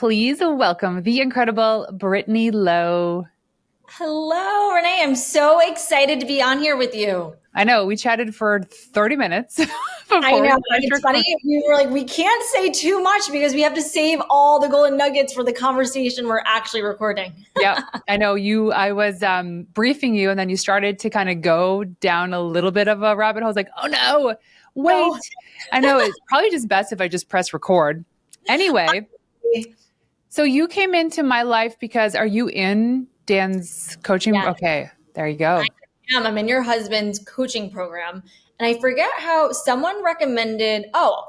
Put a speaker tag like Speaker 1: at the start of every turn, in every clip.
Speaker 1: please welcome the incredible Brittany Lo.
Speaker 2: Hello, Renee. I'm so excited to be on here with you.
Speaker 1: I know we chatted for 30 minutes
Speaker 2: I
Speaker 1: before we
Speaker 2: know.
Speaker 1: pressed
Speaker 2: It's funny.
Speaker 1: record.
Speaker 2: We were like, we can't say too much because we have to save all the golden nuggets for the conversation we're actually recording.
Speaker 1: Yeah, I know I was briefing you and then you started to kind of go down a little bit of a rabbit hole. I was like, oh no, wait.
Speaker 2: No.
Speaker 1: I know it's probably just best if I just press record. Anyway, so you came into my life because are you in Dan's coaching?
Speaker 2: Yeah,
Speaker 1: Okay, there you go.
Speaker 2: I am. I'm in your husband's coaching program. And I forget how someone recommended, I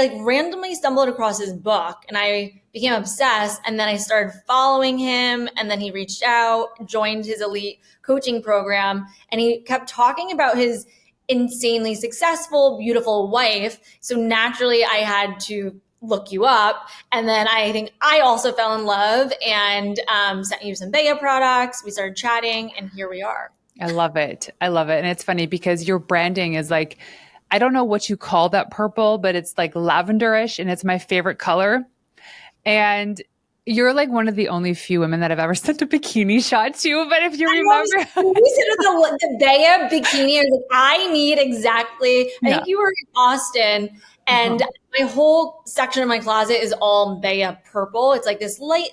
Speaker 2: like randomly stumbled across his book and I became obsessed. And then I started following him. And then he reached out, joined his elite coaching program, and he kept talking about his insanely successful, beautiful wife. So naturally, I had to look you up. And then I think I also fell in love and sent you some Beia products. We started chatting, and here we are.
Speaker 1: I love it. I love it. And it's funny because your branding is like, I don't know what you call that purple, but it's like lavenderish and it's my favorite color. And you're like one of the only few women that I've ever sent a bikini shot to. But if you remember,
Speaker 2: When you said the Beia bikini, I was like, I need exactly. I
Speaker 1: yeah.
Speaker 2: think you were in Austin,
Speaker 1: Uh-huh.
Speaker 2: and my whole section of my closet is all Beia purple. It's like this light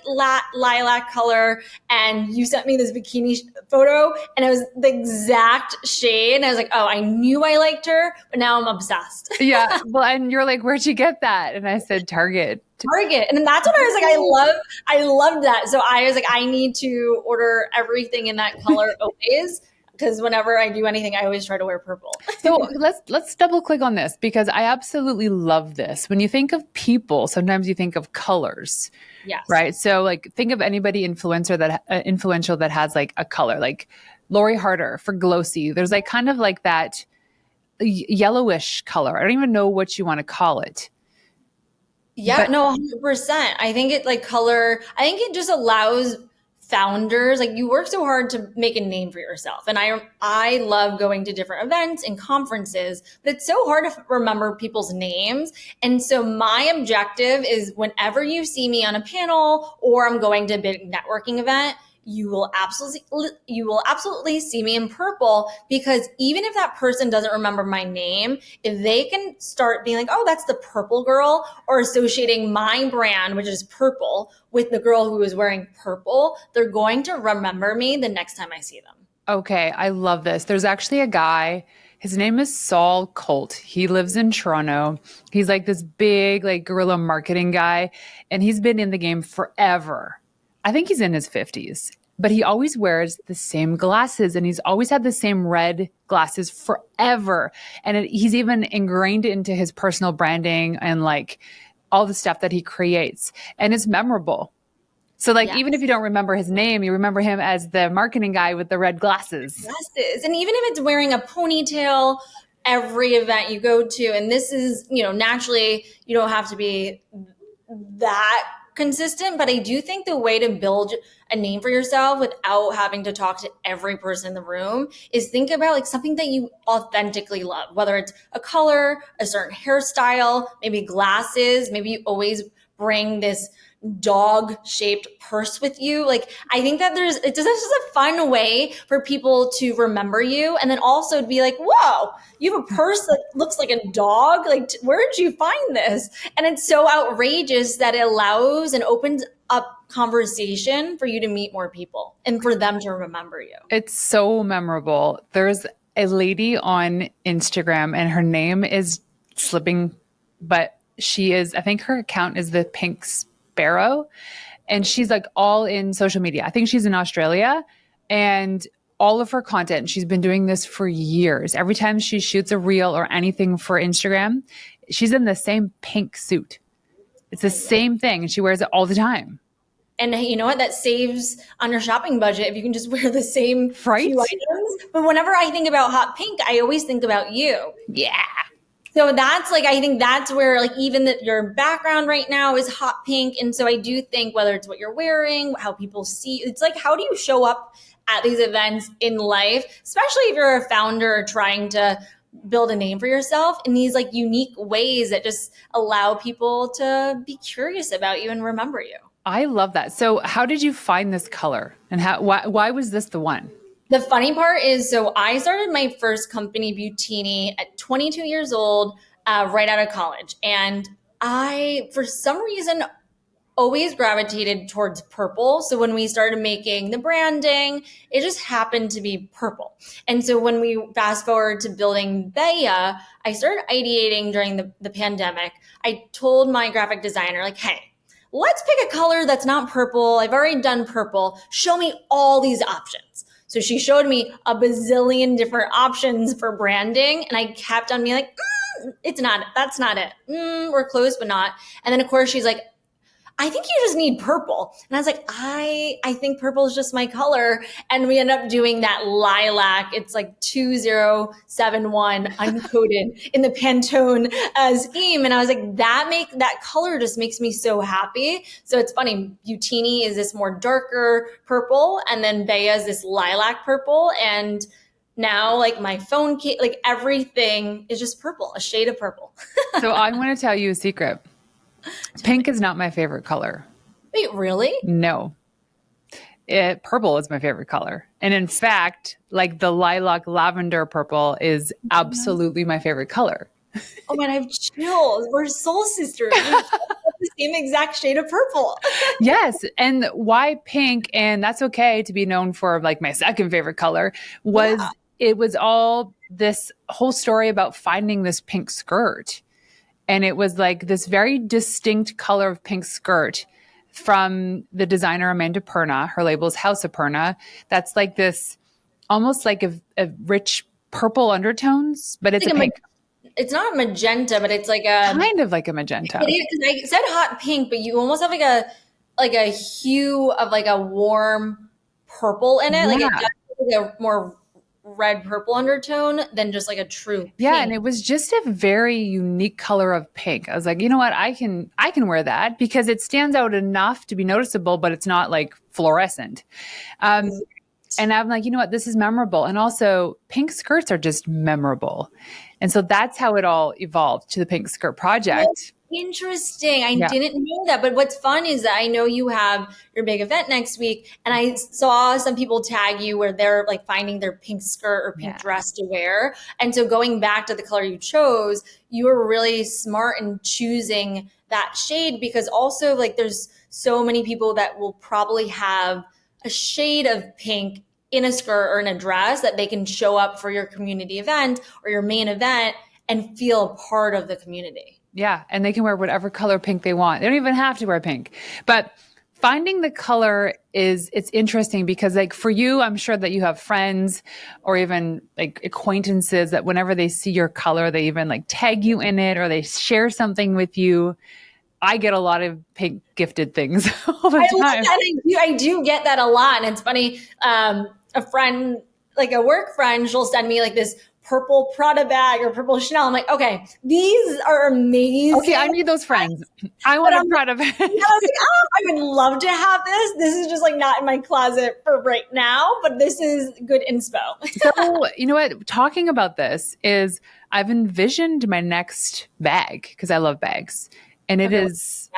Speaker 2: lilac color, and you sent me this bikini photo, and it was the exact shade. And I was like, oh, I knew I liked her, but now I'm obsessed.
Speaker 1: Yeah. Well, and you're like, where'd you get that? And I said, Target.
Speaker 2: Target. And then that's when I was like, I loved that. So I was like, I need to order everything in that color always. Because whenever I do anything, I always try to wear purple.
Speaker 1: So let's double click on this because I absolutely love this. When you think of people, sometimes you think of colors,
Speaker 2: Yes.
Speaker 1: right? So like think of anybody influential that has like a color, like Lori Harder for Glossy. There's like kind of like that yellowish color. I don't even know what you want to call it.
Speaker 2: Yeah,
Speaker 1: But
Speaker 2: no, 100%. I think it like color, I think it just allows founders, like you work so hard to make a name for yourself. And I love going to different events and conferences, but it's so hard to remember people's names. And so my objective is whenever you see me on a panel or I'm going to a big networking event, you will absolutely see me in purple, because even if that person doesn't remember my name, if they can start being like, oh, that's the purple girl, or associating my brand, which is purple, with the girl who is wearing purple, they're going to remember me the next time I see them.
Speaker 1: okay, I love this. There's actually a guy. His name is Saul Colt. He lives in Toronto. He's like this big, like guerrilla marketing guy, and he's been in the game forever. I think he's in his 50s, but he always wears the same glasses and he's always had the same red glasses forever. And he's even ingrained into his personal branding and like all the stuff that he creates. And it's memorable. So like even if
Speaker 2: Yes.
Speaker 1: you don't remember his name, you remember him as the marketing guy with the red glasses.
Speaker 2: Dresses. And even if it's wearing a ponytail every event you go to, and this is, naturally, you don't have to be that consistent, but I do think the way to build a name for yourself without having to talk to every person in the room is think about like something that you authentically love, whether it's a color, a certain hairstyle, maybe glasses, maybe you always bring this dog shaped purse with you. Like, I think that it's just a fun way for people to remember you. And then also to be like, whoa, you have a purse that looks like a dog. Like, where did you find this? And it's so outrageous that it allows and opens up conversation for you to meet more people and for them to remember you.
Speaker 1: It's so memorable. There's a lady on Instagram and her name is slipping, but I think her account is the Pink Sparrow. And she's like all in social media. I think she's in Australia and all of her content, she's been doing this for years. Every time she shoots a reel or anything for Instagram, she's in the same pink suit. It's the same thing and she wears it all the time.
Speaker 2: And you know what? That saves on your shopping budget if you can just wear the same
Speaker 1: Right?
Speaker 2: few items. But whenever I think about hot pink, I always think about you.
Speaker 1: Yeah.
Speaker 2: So that's like, I think that's where like even that your background right now is hot pink. And so I do think whether it's what you're wearing, how people see, it's like, how do you show up at these events in life, especially if you're a founder trying to build a name for yourself in these like unique ways that just allow people to be curious about you and remember you.
Speaker 1: I love that. So how did you find this color and why was this the one?
Speaker 2: The funny part is, so I started my first company, Butini, at 22 years old, right out of college. And I, for some reason, always gravitated towards purple. So when we started making the branding, it just happened to be purple. And so when we fast forward to building Beia, I started ideating during the pandemic. I told my graphic designer, like, hey, let's pick a color that's not purple. I've already done purple. Show me all these options. So she showed me a bazillion different options for branding. And I kept on being like, it's not, that's not it. We're close, but not. And then of course she's like, I think you just need purple. And I was like, I think purple is just my color. And we end up doing that lilac. It's like 2071 uncoded in the Pantone scheme. And I was like, that color just makes me so happy. So it's funny. Butini is this more darker purple. And then Beia is this lilac purple. And now like my phone case, like everything is just purple, a shade of purple.
Speaker 1: So I'm going to tell you a secret. Pink is not my favorite color.
Speaker 2: Wait, really?
Speaker 1: No. Purple is my favorite color. And in fact, like the lilac lavender purple is absolutely my favorite color.
Speaker 2: Oh man, I have chills. We're soul sisters. We have the same exact shade of purple.
Speaker 1: Yes. And why pink, and that's okay to be known for like my second favorite color, was it was all this whole story about finding this pink skirt. And it was like this very distinct color of pink skirt from the designer Amanda Perna. Her label is House of Perna. That's like this almost like a rich purple undertones, but it's
Speaker 2: like
Speaker 1: a pink.
Speaker 2: It's not a magenta, but it's like a
Speaker 1: Kind of like a magenta.
Speaker 2: It is, 'cause I said hot pink, but you almost have like a hue of like a warm purple in it.
Speaker 1: Yeah.
Speaker 2: Like it does like a more red purple undertone than just like a true pink.
Speaker 1: Yeah, and it was just a very unique color of pink. I was like, you know what, I can wear that because it stands out enough to be noticeable, but it's not like fluorescent. And I'm like, you know what, this is memorable. And also pink skirts are just memorable. And so that's how it all evolved to the Pink Skirt Project.
Speaker 2: Interesting. I didn't know that. But what's fun is that I know you have your big event next week. And I saw some people tag you where they're like finding their pink skirt or pink dress to wear. And so going back to the color you chose, you were really smart in choosing that shade because also like there's so many people that will probably have a shade of pink in a skirt or in a dress that they can show up for your community event or your main event and feel a part of the community.
Speaker 1: Yeah. And they can wear whatever color pink they want. They don't even have to wear pink. But finding the color it's interesting because like for you, I'm sure that you have friends or even like acquaintances that whenever they see your color, they even like tag you in it or they share something with you. I get a lot of pink gifted things all the time.
Speaker 2: I do get that a lot. And it's funny. A friend, like a work friend, she'll send me like this purple Prada bag or purple Chanel. I'm like, okay, these are amazing.
Speaker 1: Okay, I need those friends. I want a Prada bag.
Speaker 2: I was like, oh, I would love to have this. This is just like not in my closet for right now, but this is good inspo.
Speaker 1: So, you know what? Talking about this is I've envisioned my next bag because I love bags. And it's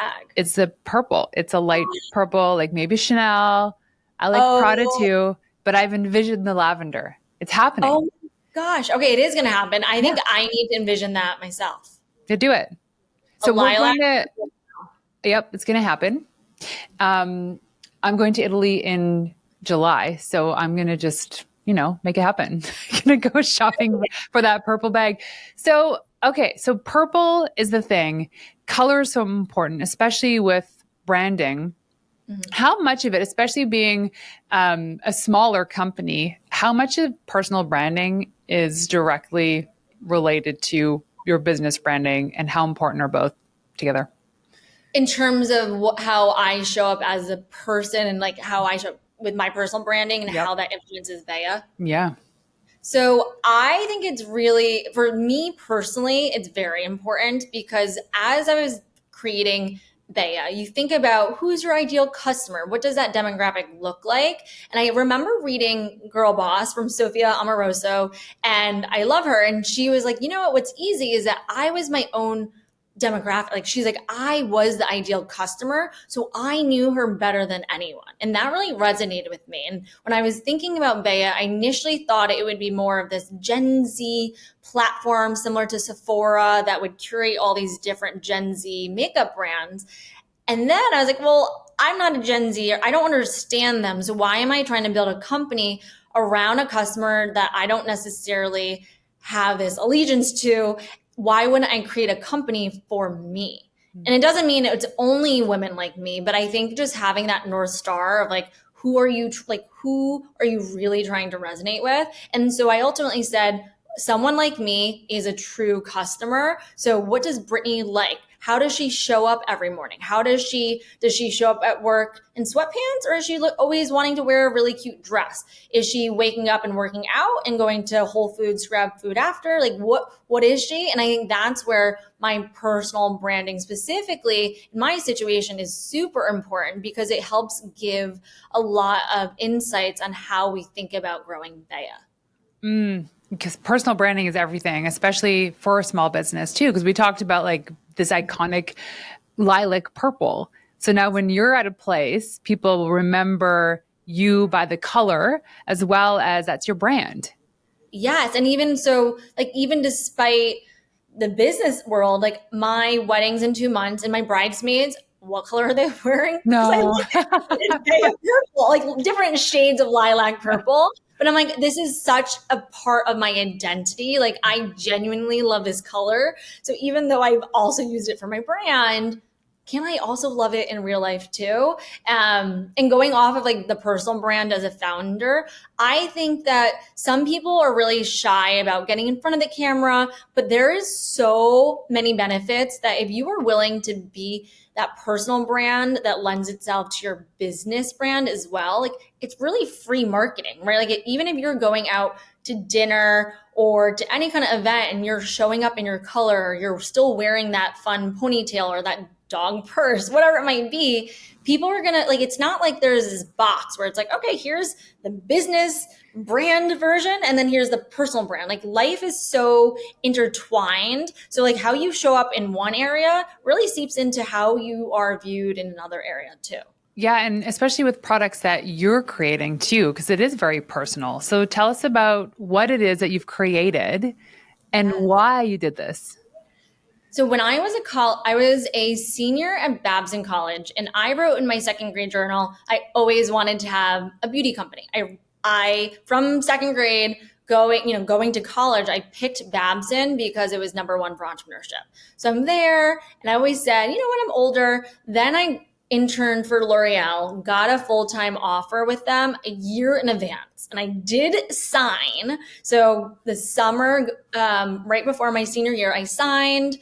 Speaker 1: a purple. It's a light purple, like maybe Chanel. I like Prada too, but I've envisioned the lavender. It's happening.
Speaker 2: Oh gosh. Okay, it is going to happen. I think I need to envision that myself.
Speaker 1: To do it. So it's going to happen. I'm going to Italy in July, so I'm going to just, make it happen. I'm going to go shopping for that purple bag. So, okay, so purple is the thing. Color is so important, especially with branding. Mm-hmm. How much of it, especially being a smaller company, how much of personal branding is directly related to your business branding and how important are both together?
Speaker 2: In terms of how I show up as a person and like how I show up with my personal branding and how that influences Beia.
Speaker 1: Yeah.
Speaker 2: So I think it's really, for me personally, it's very important because as I was creating Beia, you think about who's your ideal customer? What does that demographic look like? And I remember reading Girl Boss from Sophia Amoroso, and I love her. And she was like, you know what's easy is that I was my own demographic. Like she's like, I was the ideal customer, so I knew her better than anyone. And that really resonated with me. And when I was thinking about Beia, I initially thought it would be more of this Gen Z platform similar to Sephora that would curate all these different Gen Z makeup brands. And then I was like, well, I'm not a Gen Z. I don't understand them. So why am I trying to build a company around a customer that I don't necessarily have this allegiance to? Why wouldn't I create a company for me? And it doesn't mean it's only women like me, but I think just having that North Star of like, who are you really trying to resonate with? And so I ultimately said, someone like me is a true customer. So what does Brittany like? How does she show up every morning? How does she show up at work in sweatpants, or is she always wanting to wear a really cute dress? Is she waking up and working out and going to Whole Foods to grab food after? Like what is she? And I think that's where my personal branding specifically in my situation is super important, because it helps give a lot of insights on how we think about growing Beia.
Speaker 1: Because personal branding is everything, especially for a small business too. Because we talked about like this iconic lilac purple. So now when you're at a place, people will remember you by the color as well as that's your brand.
Speaker 2: Yes. And even so, like, even despite the business world, like my wedding's in 2 months and my bridesmaids, what color are they wearing? Because I
Speaker 1: No.
Speaker 2: look at it, they have purple, like different shades of lilac purple. But I'm like, this is such a part of my identity. Like, I genuinely love this color. So even though I've also used it for my brand, can I also love it in real life too? And going off of like the personal brand as a founder, I think that some people are really shy about getting in front of the camera, but there is so many benefits that if you are willing to be that personal brand that lends itself to your business brand as well, like it's really free marketing, right? Like even if you're going out to dinner or to any kind of event and you're showing up in your color, you're still wearing that fun ponytail or that dog purse, whatever it might be, people are gonna like, it's not like there's this box where it's like, okay, here's the business brand version and then here's the personal brand. Like life is so intertwined. So like how you show up in one area really seeps into how you are viewed in another area too.
Speaker 1: Yeah, and especially with products that you're creating too, because it is very personal. So tell us about what it is that you've created and why you did this.
Speaker 2: So when I was a senior at Babson College, and I wrote in my second grade journal, I always wanted to have a beauty company. I from second grade going to college, I picked Babson because it was number one for entrepreneurship. So I'm there, and I always said, when I'm older, then I interned for L'Oreal, got a full-time offer with them a year in advance. And I did sign. So the summer, right before my senior year, I signed.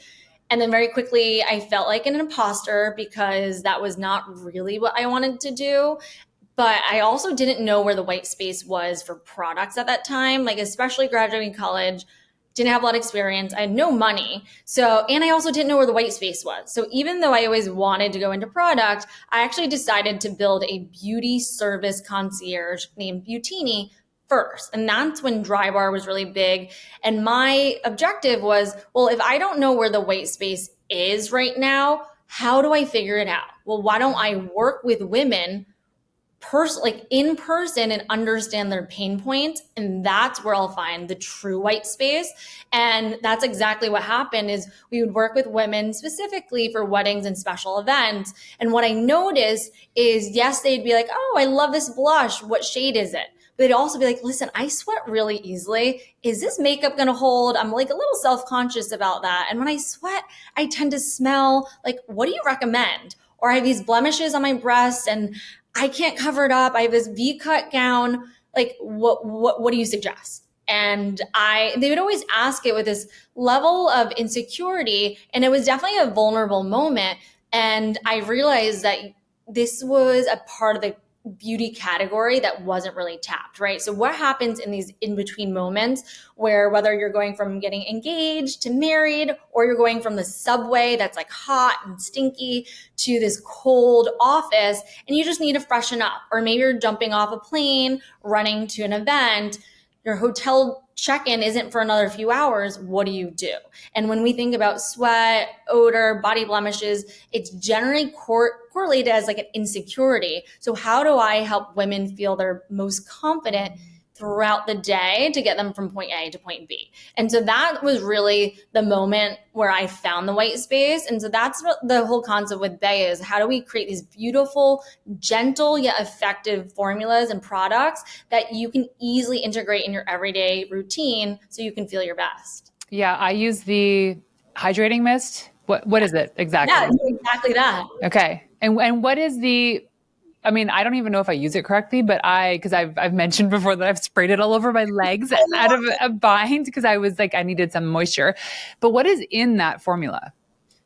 Speaker 2: And then very quickly, I felt like an imposter because that was not really what I wanted to do. But I also didn't know where the white space was for products at that time, like especially graduating college, didn't have a lot of experience. I had no money. And I also didn't know where the white space was. So even though I always wanted to go into product, I actually decided to build a beauty service concierge named Beautini first. And that's when Drybar was really big. And my objective was, well, if I don't know where the white space is right now, how do I figure it out? Well, why don't I work with women in person and understand their pain points, and that's where I'll find the true white space. And that's exactly what happened. Is we would work with women specifically for weddings and special events. And what I noticed is, yes, they'd be like, oh, I love this blush, what shade is it? But they'd also be like, listen, I sweat really easily. Is this makeup going to hold? I'm like a little self-conscious about that. And when I sweat, I tend to smell. Like, what do you recommend? Or I have these blemishes on my breasts and I can't cover it up. I have this V-cut gown. Like, what do you suggest? And they would always ask it with this level of insecurity. And it was definitely a vulnerable moment. And I realized that this was a part of the beauty category that wasn't really tapped, right? So what happens in these in-between moments where whether you're going from getting engaged to married, or you're going from the subway that's like hot and stinky to this cold office and you just need to freshen up, or maybe you're jumping off a plane, running to an event, your hotel check-in isn't for another few hours, what do you do? And when we think about sweat, odor, body blemishes, it's generally correlated as like an insecurity. So how do I help women feel their most confident throughout the day to get them from point A to point B? And so that was really the moment where I found the white space. And so that's what the whole concept with Beia is. How do we create these beautiful, gentle yet effective formulas and products that you can easily integrate in your everyday routine so you can feel your best?
Speaker 1: Yeah, I use the hydrating mist. What is it
Speaker 2: Yeah,
Speaker 1: exactly?
Speaker 2: exactly that.
Speaker 1: Okay. And what is the I mean, I don't even know if I use it correctly, but because I've mentioned before that I've sprayed it all over my legs out of a bind because I was like, I needed some moisture. But what is in that formula?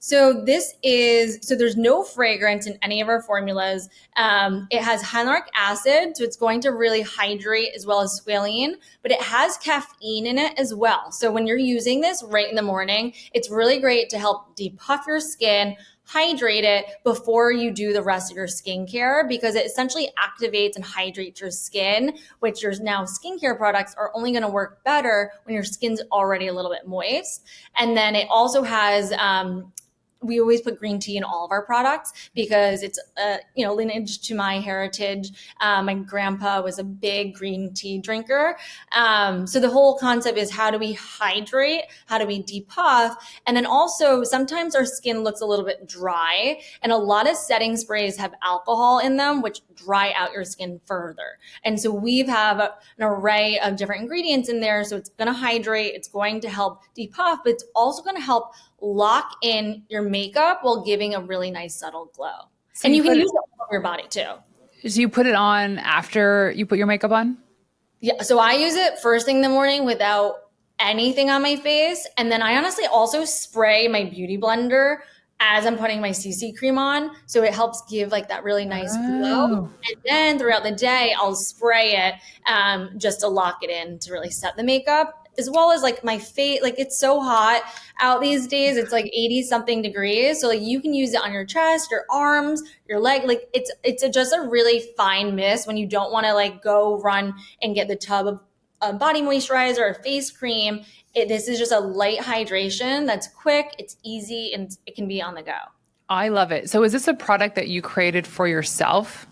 Speaker 2: So there's no fragrance in any of our formulas. It has hyaluronic acid, so it's going to really hydrate as well as squalene, but it has caffeine in it as well. So when you're using this right in the morning, it's really great to help depuff your skin, hydrate it before you do the rest of your skincare, because it essentially activates and hydrates your skin, which your now skincare products are only going to work better when your skin's already a little bit moist. And then it also has we always put green tea in all of our products because it's lineage to my heritage. My grandpa was a big green tea drinker. So the whole concept is, how do we hydrate? How do we depuff? And then also sometimes our skin looks a little bit dry, and a lot of setting sprays have alcohol in them, which dry out your skin further. And so we have an array of different ingredients in there. So it's going to hydrate, it's going to help depuff, but it's also going to help lock in your makeup while giving a really nice subtle glow.
Speaker 1: So
Speaker 2: and you can use it on your body too.
Speaker 1: So you put it on after you put your makeup on?
Speaker 2: Yeah. So I use it first thing in the morning without anything on my face. And then I honestly also spray my beauty blender as I'm putting my CC cream on. So it helps give like that really nice glow. And then throughout the day, I'll spray it just to lock it in to really set the makeup, as well as like my face. Like, it's so hot out these days. It's like 80 something degrees. So like you can use it on your chest, your arms, your leg. Like it's just a really fine mist when you don't want to like go run and get the tub of a body moisturizer or face cream. This is just a light hydration that's quick, it's easy, and it can be on the go.
Speaker 1: I love it. So is this a product that you created for yourself?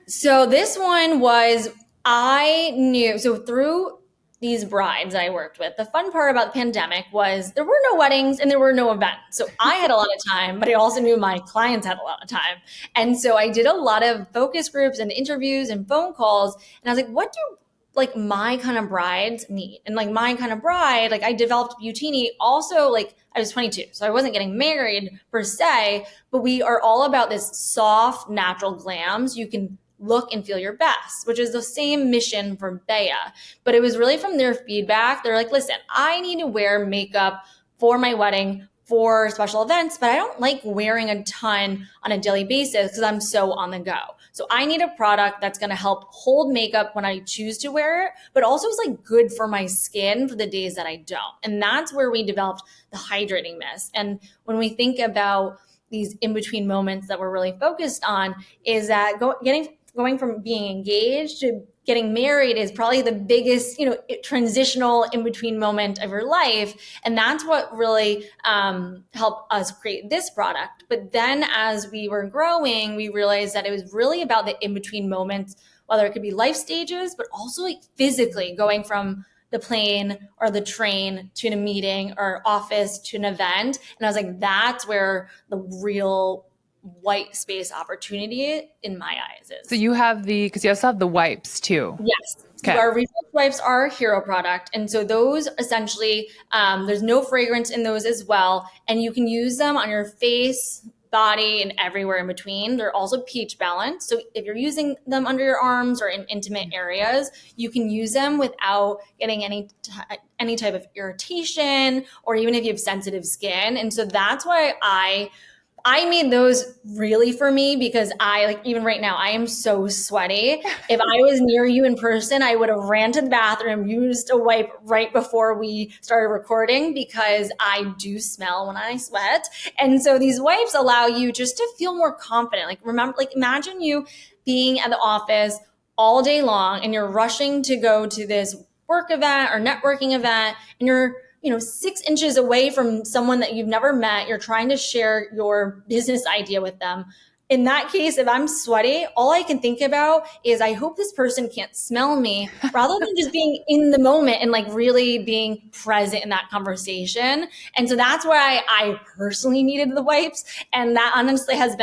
Speaker 2: So this one was, I knew, so through these brides I worked with, the fun part about the pandemic was there were no weddings and there were no events. So I had a lot of time, but I also knew my clients had a lot of time. And so I did a lot of focus groups and interviews and phone calls. And I was like, what do like my kind of brides need? And like my kind of bride, like I developed Butini also, like I was 22, so I wasn't getting married per se, but we are all about this soft, natural glams. You can look and feel your best, which is the same mission for Beia. But it was really from their feedback. They're like, listen, I need to wear makeup for my wedding, for special events, but I don't like wearing a ton on a daily basis because I'm so on the go. So I need a product that's going to help hold makeup when I choose to wear it, but also is like good for my skin for the days that I don't. And that's where we developed the hydrating mist. And when we think about these in-between moments that we're really focused on, is that going from being engaged to getting married is probably the biggest, transitional in-between moment of your life. And that's what really helped us create this product. But then as we were growing, we realized that it was really about the in-between moments, whether it could be life stages, but also like physically going from the plane or the train to a meeting or office to an event. And I was like, that's where the real white space opportunity in my eyes is.
Speaker 1: So you have because you also have the wipes too.
Speaker 2: Yes.
Speaker 1: Okay.
Speaker 2: So our reflex wipes are a hero product. And so those essentially, there's no fragrance in those as well. And you can use them on your face, body, and everywhere in between. They're also pH balanced. So if you're using them under your arms or in intimate areas, you can use them without getting any type of irritation, or even if you have sensitive skin. And so that's why I made those really for me, because even right now, I am so sweaty. If I was near you in person, I would have ran to the bathroom, used a wipe right before we started recording, because I do smell when I sweat. And so these wipes allow you just to feel more confident. Imagine you being at the office all day long and you're rushing to go to this work event or networking event, and you're 6 inches away from someone that you've never met, you're trying to share your business idea with them. In that case, if I'm sweaty, all I can think about is I hope this person can't smell me, rather than just being in the moment and like really being present in that conversation. And so that's why I personally needed the wipes. And that honestly has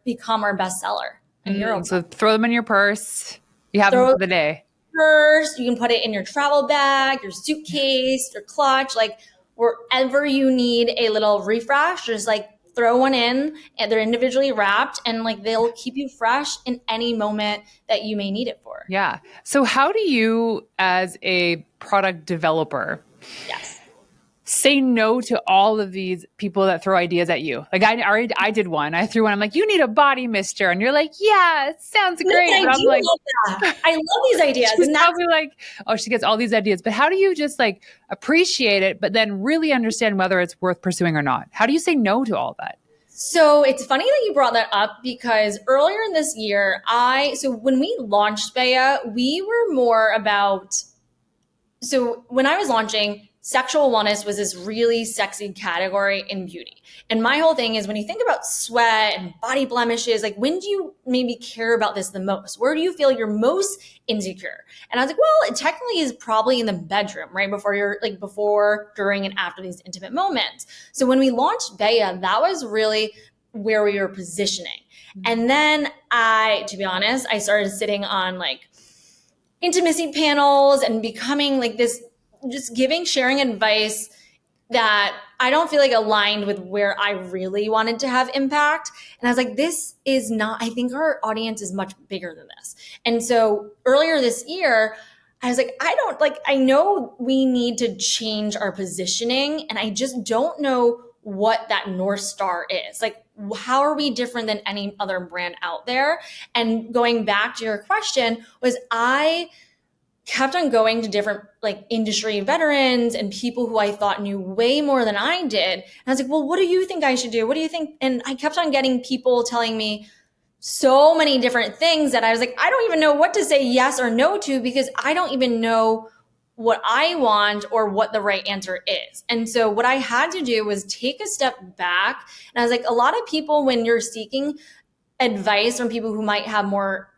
Speaker 2: become our best seller a year ago.
Speaker 1: So throw them in your purse. You have them
Speaker 2: Throw
Speaker 1: for the day.
Speaker 2: Purse, you can put it in your travel bag, your suitcase, your clutch, like wherever you need a little refresh, just like throw one in, and they're individually wrapped, and like they'll keep you fresh in any moment that you may need it for.
Speaker 1: Yeah. So how do you, as a product developer,
Speaker 2: Yes.
Speaker 1: say no to all of these people that throw ideas at you? Like I did one. I threw one. I'm like, you need a body mister, and you're like, yeah, it sounds great.
Speaker 2: I
Speaker 1: But I'm
Speaker 2: do
Speaker 1: like,
Speaker 2: love that. I love these ideas,
Speaker 1: she's
Speaker 2: and that's
Speaker 1: probably like, oh, she gets all these ideas. But how do you just like appreciate it, but then really understand whether it's worth pursuing or not? How do you say no to all that?
Speaker 2: so it's funny that you brought that up, because earlier in this year, so when we launched Beia, we were more about, so when I was launching, sexual wellness was this really sexy category in beauty. And my whole thing is, when you think about sweat and body blemishes, like when do you maybe care about this the most? Where do you feel you're most insecure? And I was like, well, it technically is probably in the bedroom, right? Before, during, and after these intimate moments. So when we launched Beia, that was really where we were positioning. And then to be honest, I started sitting on like intimacy panels and becoming like this, just sharing advice that I don't feel like aligned with where I really wanted to have impact. And I was like, this is not, I think our audience is much bigger than this. And so earlier this year, I was like, I know we need to change our positioning, and I just don't know what that North Star is. Like, how are we different than any other brand out there? And going back to your question, was I kept on going to different like industry veterans and people who I thought knew way more than I did. And I was like, well, what do you think I should do? What do you think? And I kept on getting people telling me so many different things that I was like, I don't even know what to say yes or no to, because I don't even know what I want or what the right answer is. And so what I had to do was take a step back. And I was like, a lot of people, when you're seeking advice from people who might have more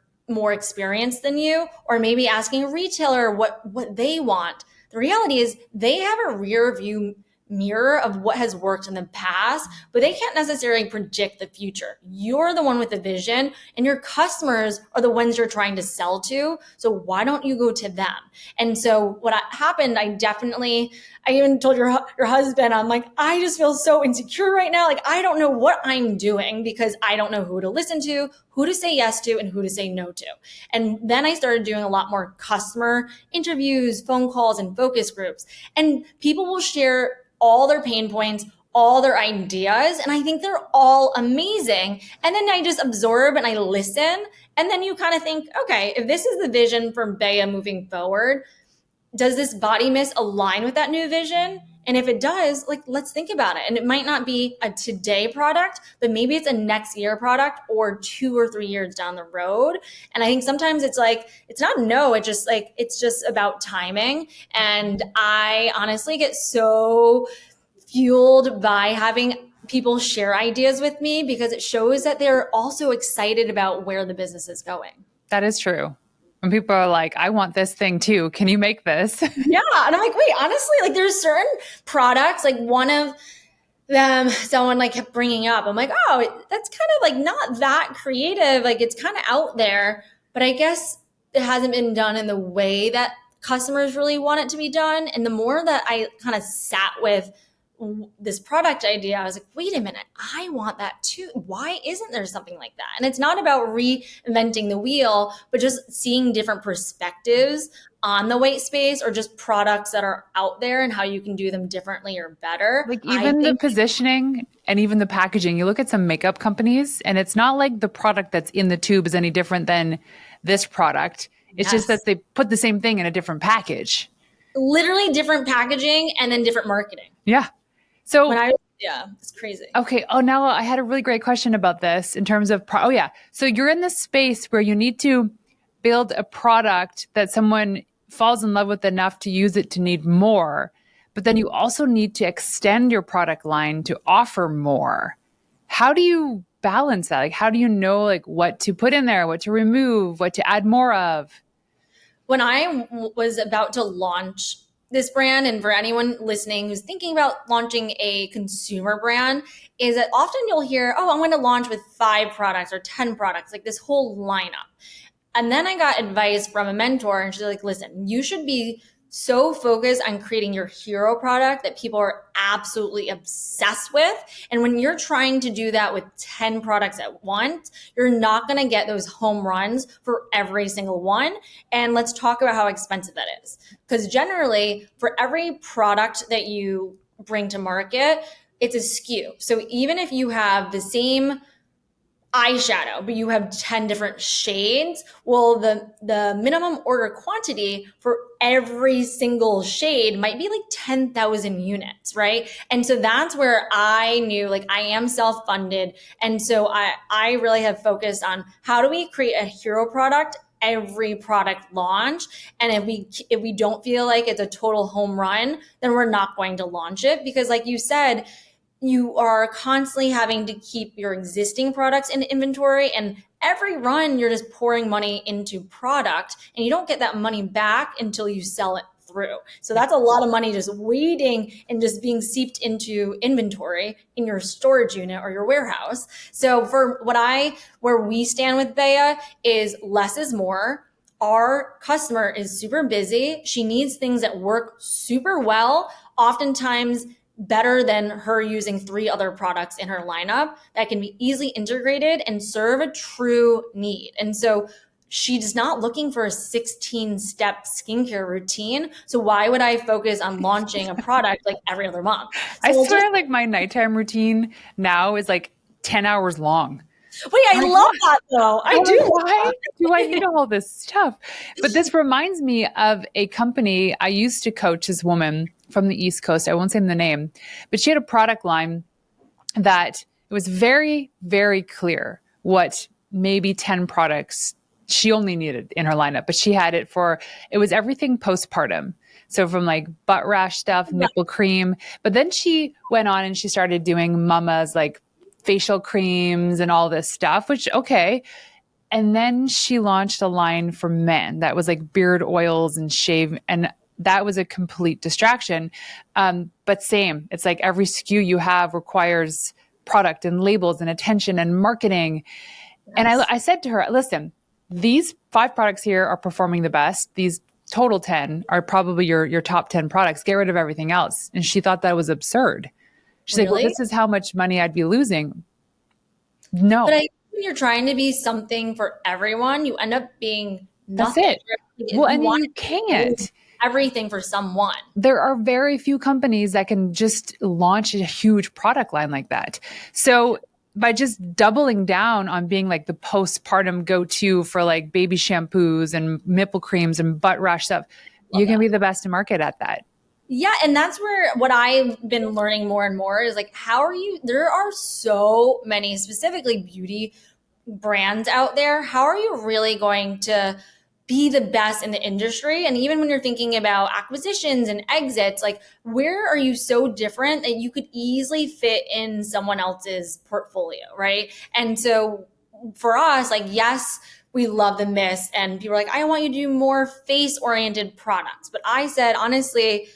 Speaker 2: experience than you, or maybe asking a retailer what they want, the reality is they have a rear view mirror of what has worked in the past, but they can't necessarily predict the future. You're the one with the vision, and your customers are the ones you're trying to sell to. So why don't you go to them? And so what happened, I even told your husband, I'm like, I just feel so insecure right now. Like, I don't know what I'm doing, because I don't know who to listen to, who to say yes to, and who to say no to. And then I started doing a lot more customer interviews, phone calls, and focus groups. And people will share all their pain points, all their ideas, and I think they're all amazing. And then I just absorb and I listen. And then you kind of think, okay, if this is the vision for Beia moving forward, does this body mist align with that new vision? And if it does, like, let's think about it. And it might not be a today product, but maybe it's a next year product, or 2 or 3 years down the road. And I think sometimes it's like, it's not no, it's just about timing. And I honestly get so fueled by having people share ideas with me, because it shows that they're also excited about where the business is going.
Speaker 1: That is true. When people are like, I want this thing too. Can you make this?
Speaker 2: Yeah. And I'm like, wait, honestly, like there's certain products, like one of them, someone like kept bringing up, I'm like, oh, that's kind of like not that creative. Like it's kind of out there, but I guess it hasn't been done in the way that customers really want it to be done. And the more that I kind of sat with this product idea, I was like, wait a minute, I want that too. Why isn't there something like that? And it's not about reinventing the wheel, but just seeing different perspectives on the white space, or just products that are out there and how you can do them differently or better.
Speaker 1: Like even the positioning and even the packaging, you look at some makeup companies and it's not like the product that's in the tube is any different than this product. It's just that they put the same thing in a different package.
Speaker 2: Literally different packaging and then different marketing.
Speaker 1: Yeah. So
Speaker 2: it's crazy.
Speaker 1: Okay. Oh, now I had a really great question about this in terms of, so you're in this space where you need to build a product that someone falls in love with enough to use it to need more. But then you also need to extend your product line to offer more. How do you balance that? Like, how do you know like what to put in there, what to remove, what to add more of?
Speaker 2: When I was about to launch this brand, and for anyone listening who's thinking about launching a consumer brand, is that often you'll hear, oh, I'm going to launch with 5 products or 10 products, like this whole lineup. And then I got advice from a mentor, and she's like, listen, you should be so focused on creating your hero product that people are absolutely obsessed with. And when you're trying to do that with 10 products at once, you're not going to get those home runs for every single one. And let's talk about how expensive that is. Because generally, for every product that you bring to market, it's a SKU. So even if you have the same eyeshadow, but you have 10 different shades, well, the minimum order quantity for every single shade might be like 10,000 units, right? And so that's where I knew, like, I am self-funded. And so I really have focused on how do we create a hero product every product launch. And if we don't feel like it's a total home run, then we're not going to launch it, because like you said, you are constantly having to keep your existing products in inventory, and every run you're just pouring money into product, and you don't get that money back until you sell it through. So that's a lot of money just waiting and just being seeped into inventory in your storage unit or your warehouse. So for where we stand with Beia is less is more. Our customer is super busy. She needs things that work super well, oftentimes better than her using 3 other products in her lineup that can be easily integrated and serve a true need. And so she's not looking for a 16-step skincare routine. So why would I focus on launching a product like every other month?
Speaker 1: I
Speaker 2: So
Speaker 1: swear, like my nighttime routine now is like 10 hours long.
Speaker 2: wait, I love that though. I do.
Speaker 1: Why do I need all this stuff? But this reminds me of a company I used to coach, this woman from the East Coast. I won't say the name, but she had a product line that it was very, very clear what maybe 10 products she only needed in her lineup, but she had it was everything postpartum. So from like butt rash stuff, nipple cream, but then she went on and she started doing mama's like facial creams and all this stuff, which, okay. And then she launched a line for men that was like beard oils and shave. And that was a complete distraction. But same, it's like every SKU you have requires product and labels and attention and marketing. Yes. And I said to her, listen, these 5 products here are performing the best. These total 10 are probably your top 10 products. Get rid of everything else. And she thought that was absurd. She's like, well, this is how much money I'd be losing. No.
Speaker 2: But when you're trying to be something for everyone, you end up being nothing.
Speaker 1: That's it. Well, and you can't.
Speaker 2: Everything for someone.
Speaker 1: There are very few companies that can just launch a huge product line like that. So by just doubling down on being like the postpartum go-to for like baby shampoos and nipple creams and butt rash stuff, you can be the best in market at that.
Speaker 2: Yeah. And that's where what I've been learning more and more is like, there are so many specifically beauty brands out there. How are you really going to be the best in the industry? And even when you're thinking about acquisitions and exits, like where are you so different that you could easily fit in someone else's portfolio, right? And so for us, like, yes, we love the mist, and people are like, I want you to do more face-oriented products. But I said, honestly,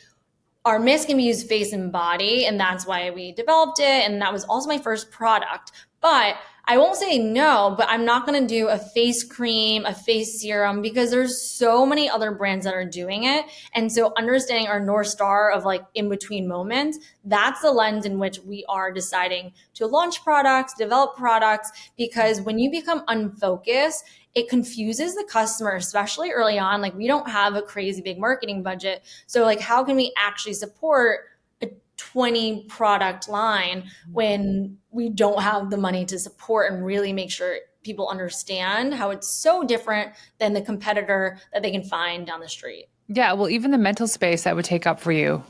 Speaker 2: our mist can be used face and body, and that's why we developed it. And that was also my first product. But I won't say no, but I'm not going to do a face cream, a face serum, because there's so many other brands that are doing it. And so understanding our North Star of like in between moments, that's the lens in which we are deciding to launch products, develop products, because when you become unfocused, it confuses the customer, especially early on. Like we don't have a crazy big marketing budget. So like, how can we actually support a 20 product line when we don't have the money to support and really make sure people understand how it's so different than the competitor that they can find down the street?
Speaker 1: Yeah. Well, even the mental space that would take up for you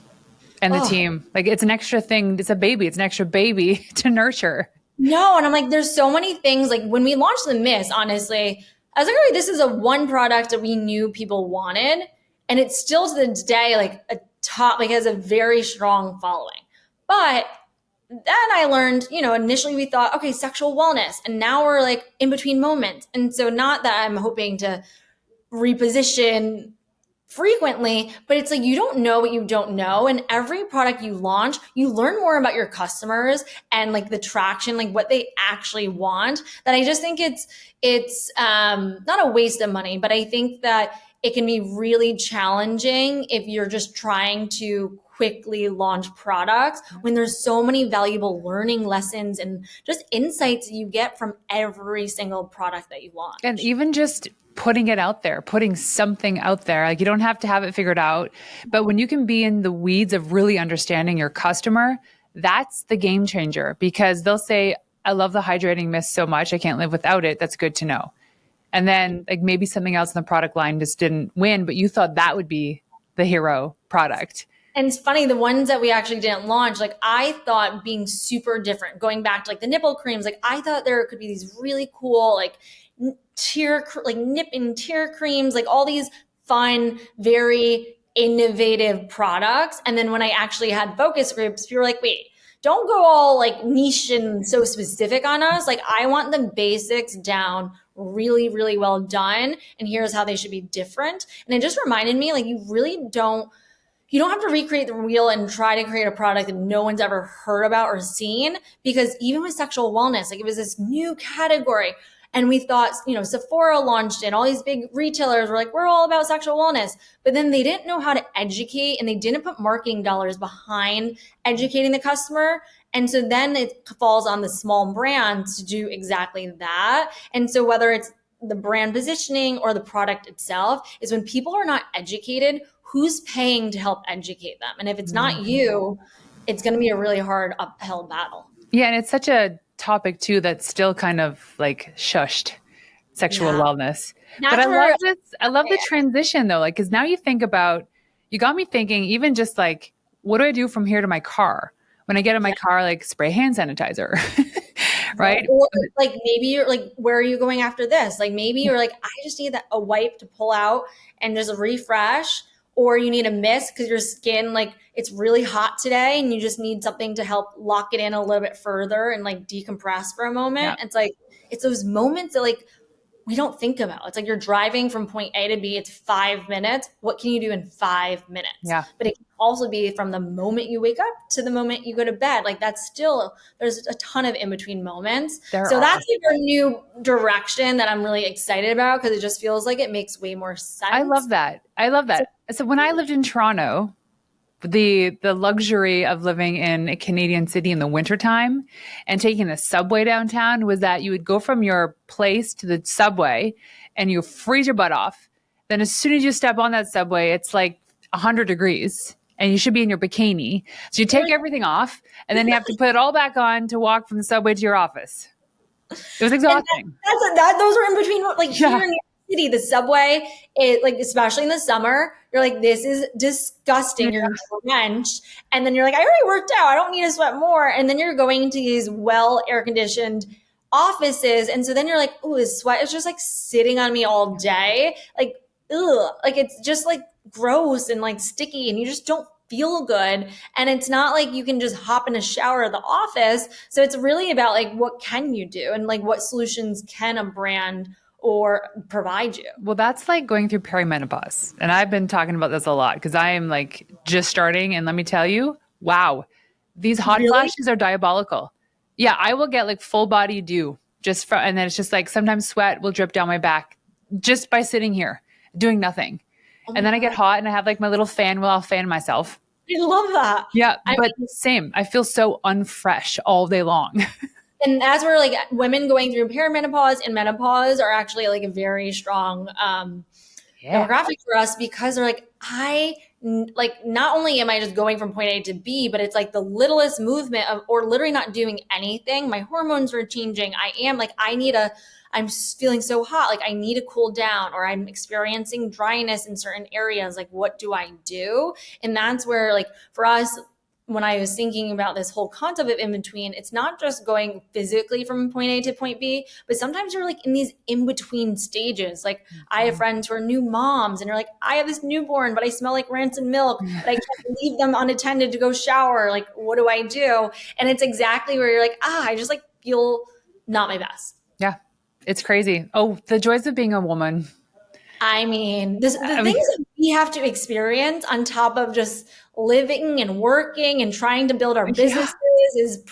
Speaker 1: and the team, like it's an extra thing. It's a baby. It's an extra baby to nurture.
Speaker 2: No. And I'm like, there's so many things. Like when we launched the mist, honestly, I was like, all right, this is a one product that we knew people wanted. And it's still to this day like a top, like has a very strong following. But then I learned, initially we thought, okay, sexual wellness. And now we're like in between moments. And so not that I'm hoping to reposition frequently, but it's like you don't know what you don't know. And every product you launch, you learn more about your customers and like the traction, like what they actually want. That I just think it's not a waste of money, but I think that it can be really challenging if you're just trying to quickly launch products when there's so many valuable learning lessons and just insights you get from every single product that you launch.
Speaker 1: And even just putting it out there, putting something out there, like you don't have to have it figured out. But when you can be in the weeds of really understanding your customer, that's the game changer, because they'll say, I love the hydrating mist so much, I can't live without it. That's good to know. And then like maybe something else in the product line just didn't win, but you thought that would be the hero product.
Speaker 2: And it's funny, the ones that we actually didn't launch, like I thought being super different, going back to like the nipple creams, like I thought there could be these really cool, like nip and tear creams, like all these fun, very innovative products. And then when I actually had focus groups, people were like, wait, don't go all like niche and so specific on us. Like I want the basics down really, really well done. And here's how they should be different. And it just reminded me, like, you don't have to recreate the wheel and try to create a product that no one's ever heard about or seen, because even with sexual wellness, like it was this new category. And we thought, Sephora launched it, and all these big retailers were like, we're all about sexual wellness. But then they didn't know how to educate, and they didn't put marketing dollars behind educating the customer. And so then it falls on the small brands to do exactly that. And so whether it's the brand positioning or the product itself, is when people are not educated, who's paying to help educate them? And if it's not you, it's going to be a really hard uphill battle.
Speaker 1: Yeah. And it's such a topic too that's still kind of like shushed, sexual wellness. But I love this. I love the transition though, like, because now you got me thinking, even just like, what do I do from here to my car? When I get in my car, like spray hand sanitizer, right?
Speaker 2: Or like maybe you're like, where are you going after this? Like maybe you're like, I just need a wipe to pull out and just refresh. Or you need a mist because your skin, like it's really hot today and you just need something to help lock it in a little bit further and like decompress for a moment.
Speaker 1: Yeah.
Speaker 2: It's like, it's those moments that like we don't think about. It's like you're driving from point A to B. It's 5 minutes. What can you do in 5 minutes?
Speaker 1: Yeah.
Speaker 2: But it can also be from the moment you wake up to the moment you go to bed. Like that's still, there's a ton of in-between moments. That's like a new direction that I'm really excited about, because it just feels like it makes way more sense.
Speaker 1: I love that. So when I lived in Toronto, the luxury of living in a Canadian city in the wintertime and taking the subway downtown was that you would go from your place to the subway and you freeze your butt off. Then as soon as you step on that subway, it's like 100 degrees and you should be in your bikini. So you take everything off and then you have to put it all back on to walk from the subway to your office. It was exhausting.
Speaker 2: Those are in between, like here in New York City, the subway, like especially in the summer, you're like, this is disgusting. You're drenched, and then you're like, I already worked out, I don't need to sweat more. And then you're going to these well air conditioned offices, and so then you're like, oh, this sweat is just like sitting on me all day, like ugh, like it's just like gross and like sticky, and you just don't feel good. And it's not like you can just hop in a shower at the office. So it's really about like, what can you do, and like what solutions can a brand or provide you?
Speaker 1: Well, that's like going through perimenopause. And I've been talking about this a lot because I am like just starting. And let me tell you, wow, these hot flashes are diabolical. Yeah, I will get like full body dew and then it's just like sometimes sweat will drip down my back just by sitting here doing nothing. And then I get hot and I have like my little fan where I'll fan myself.
Speaker 2: I love that.
Speaker 1: Yeah, but same. I feel so unfresh all day long.
Speaker 2: And as we're like women going through perimenopause and menopause are actually like a very strong demographic for us, because they're like, not only am I just going from point A to B, but it's like the littlest movement or literally not doing anything. My hormones are changing. I'm feeling so hot. Like I need to cool down, or I'm experiencing dryness in certain areas. Like, what do I do? And that's where, like, for us, when I was thinking about this whole concept of in between, it's not just going physically from point A to point B, but sometimes you're like in these in between stages. Like I have friends who are new moms and are like, I have this newborn, but I smell like rancid milk, but I can't leave them unattended to go shower. Like, what do I do? And it's exactly where you're like, I just like feel not my best.
Speaker 1: Yeah. It's crazy. Oh, the joys of being a woman.
Speaker 2: I mean, the
Speaker 1: I
Speaker 2: things
Speaker 1: mean,
Speaker 2: that we have to experience on top of just living and working and trying to build our
Speaker 1: yeah.
Speaker 2: businesses is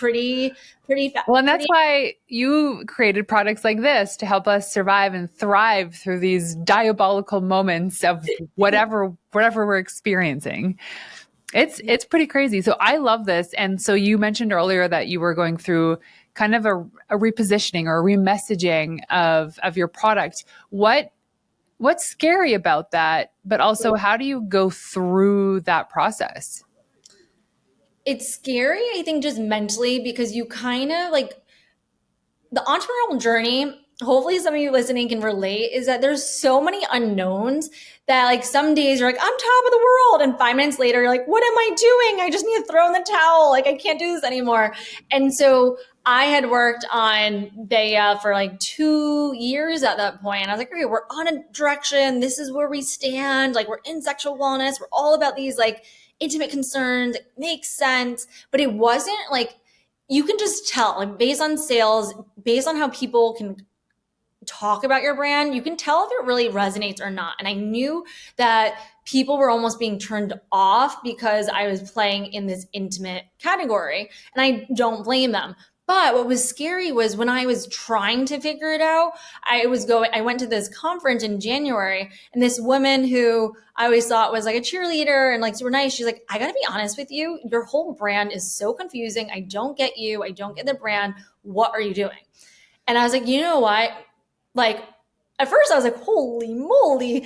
Speaker 1: Well, and that's
Speaker 2: pretty.
Speaker 1: why you created products like this to help us survive and thrive through these diabolical moments of whatever we're experiencing. It's pretty crazy. So I love this. And so you mentioned earlier that you were going through kind of a repositioning or a remessaging of your product. What's scary about that? But also, how do you go through that process?
Speaker 2: It's scary, I think, just mentally because you kind of like the entrepreneurial journey. Hopefully some of you listening can relate is that there's so many unknowns that like some days you're like I'm top of the world and 5 minutes later you're like what am I doing, I just need to throw in the towel, like I can't do this anymore. And so I had worked on Beia for like 2 years at that point. I was like, okay, we're on a direction. This is where we stand. Like we're in sexual wellness. We're all about these like intimate concerns. It makes sense. But it wasn't like you can just tell, like based on sales, based on how people can talk about your brand, you can tell if it really resonates or not. And I knew that people were almost being turned off because I was playing in this intimate category. And I don't blame them. But what was scary was when I was trying to figure it out, I went to this conference in January, and this woman who I always thought was like a cheerleader and like super nice, she's like, I gotta be honest with you, your whole brand is so confusing. I don't get you. I don't get the brand. What are you doing? And I was like, you know what? Like, at first I was like, holy moly.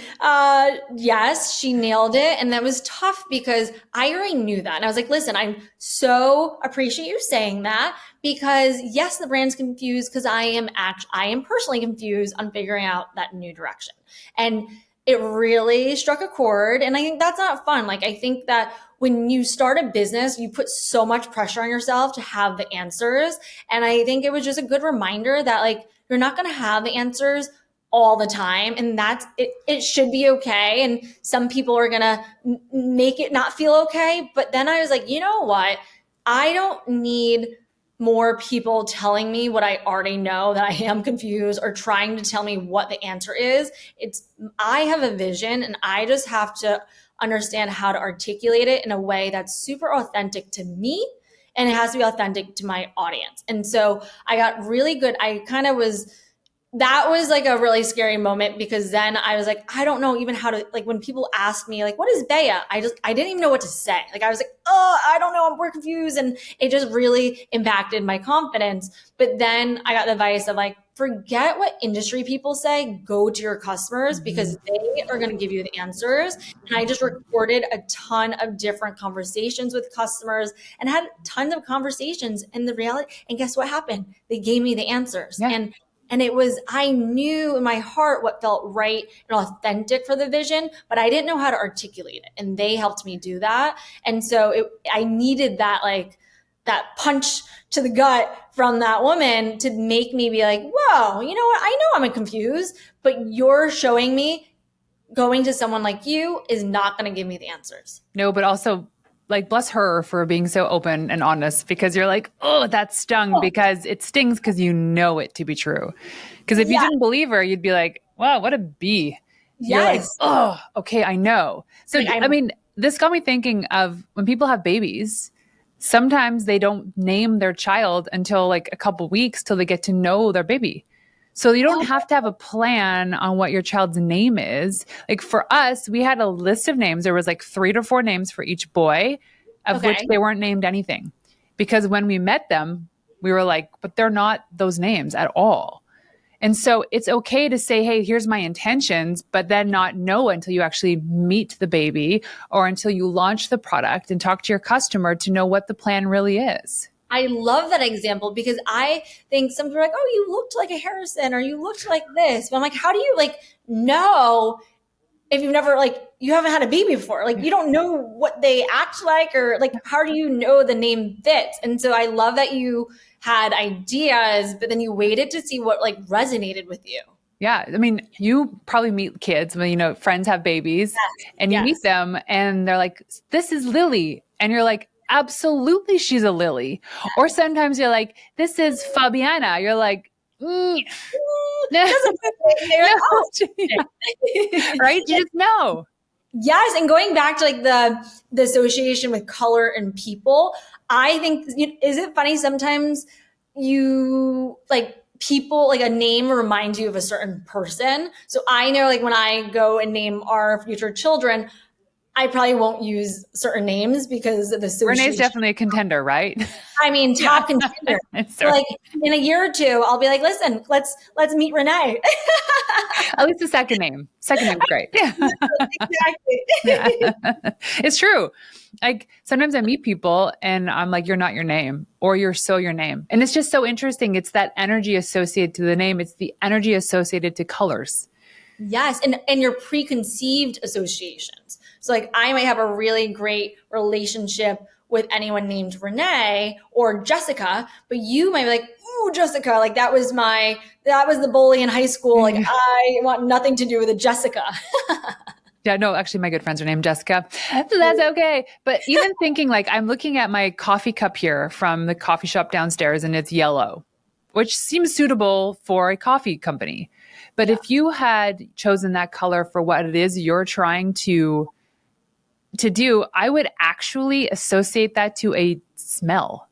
Speaker 2: Yes, she nailed it. And that was tough because I already knew that. And I was like, listen, I so appreciate you saying that because yes, the brand's confused because I am personally confused on figuring out that new direction. And it really struck a chord. And I think that's not fun. Like, I think that when you start a business, you put so much pressure on yourself to have the answers. And I think it was just a good reminder that like, you're not going to have the answers all the time. And that's it. It should be okay. And some people are going to make it not feel okay. But then I was like, you know what? I don't need more people telling me what I already know, that I am confused, or trying to tell me what the answer is. I have a vision and I just have to understand how to articulate it in a way that's super authentic to me, and it has to be authentic to my audience. And so I got really good. That was like a really scary moment because then I was like, I don't know even how to, like when people ask me like, what is Beia? I didn't even know what to say. Like I was like, oh, I don't know. We're confused. And it just really impacted my confidence. But then I got the advice of like, forget what industry people say, go to your customers because they are going to give you the answers. And I just recorded a ton of different conversations with customers and had tons of conversations in the reality. And guess what happened? They gave me the answers.
Speaker 1: Yeah.
Speaker 2: And it was, I knew in my heart what felt right and authentic for the vision, but I didn't know how to articulate it. And they helped me do that. And so I needed that, like that punch to the gut from that woman to make me be like, whoa, you know what? I know I'm confused, but you're showing me going to someone like you is not going to give me the answers.
Speaker 1: No, but also like bless her for being so open and honest because you're like, oh, that stung because it stings because you know it to be true. Because if you didn't believe her, you'd be like, wow, what a bee. You're like,
Speaker 2: Yes.
Speaker 1: oh, okay, I know. So,
Speaker 2: Like,
Speaker 1: I mean, this got me thinking of when people have babies, sometimes they don't name their child until like a couple weeks till they get to know their baby. So you don't have to have a plan on what your child's name is. Like for us, we had a list of names. There was like 3 to 4 names for each boy, of which
Speaker 2: Okay.
Speaker 1: they weren't named anything. Because when we met them, we were like, but they're not those names at all. And so it's okay to say, hey, here's my intentions, but then not know until you actually meet the baby or until you launch the product and talk to your customer to know what the plan really is.
Speaker 2: I love that example because I think some people are like, oh, you looked like a Harrison or you looked like this. But I'm like, how do you like know if you've never like you haven't had a baby before, like you don't know what they act like, or like how do you know the name fits? And so I love that you had ideas, but then you waited to see what like resonated with you.
Speaker 1: Yeah. I mean, you probably meet kids when, friends have babies and you meet
Speaker 2: Yes.
Speaker 1: them and they're like, this is Lily. And you're like, absolutely, she's a Lily. Or sometimes you're like, this is Fabiana. You're like, no,
Speaker 2: Doesn't they're like, oh.
Speaker 1: right? You just know.
Speaker 2: Yes, and going back to like the association with color and people, I think is it funny sometimes you like people like a name reminds you of a certain person. So I know like when I go and name our future children, I probably won't use certain names because of the
Speaker 1: Renee's
Speaker 2: association.
Speaker 1: definitely a contender, right?
Speaker 2: I mean, top contender. So like in a year or two, I'll be like, listen, let's meet Renee.
Speaker 1: At least the second name. Second name's great.
Speaker 2: Exactly.
Speaker 1: Yeah. It's true. Like sometimes I meet people and I'm like, you're not your name or you're so your name. And it's just so interesting. It's that energy associated to the name. It's the energy associated to colors.
Speaker 2: Yes, and your preconceived associations. So like I might have a really great relationship with anyone named Renee or Jessica, but you might be like, ooh, Jessica, like that was the bully in high school. Like I want nothing to do with a Jessica.
Speaker 1: Yeah, no, actually my good friends are named Jessica. So that's okay. But even thinking like I'm looking at my coffee cup here from the coffee shop downstairs and it's yellow, which seems suitable for a coffee company. But if you had chosen that color for what it is you're trying to do, I would actually associate that to a smell,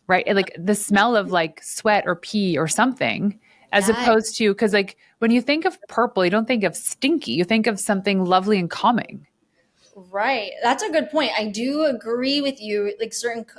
Speaker 1: right? Like the smell of like sweat or pee or something, as opposed to, because like when you think of purple, you don't think of stinky, you think of something lovely and calming.
Speaker 2: Right. That's a good point. I do agree with you. Like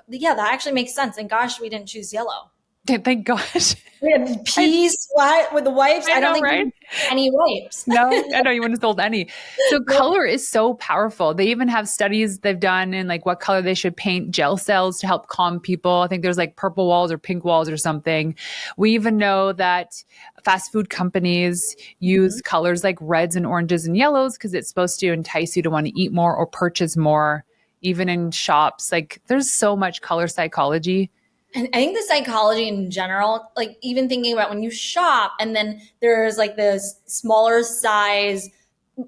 Speaker 2: yeah, that actually makes sense. And gosh, we didn't choose yellow.
Speaker 1: Thank gosh.
Speaker 2: We had pee, sweat with the wipes. I don't think
Speaker 1: right?
Speaker 2: we had any wipes.
Speaker 1: No, I know you wouldn't have sold any. So color is so powerful. They even have studies they've done in like what color they should paint gel cells to help calm people. I think there's like purple walls or pink walls or something. We even know that fast food companies use colors like reds and oranges and yellows because it's supposed to entice you to want to eat more or purchase more. Even in shops, like there's so much color psychology.
Speaker 2: And I think the psychology in general, like even thinking about when you shop and then there's like the smaller size,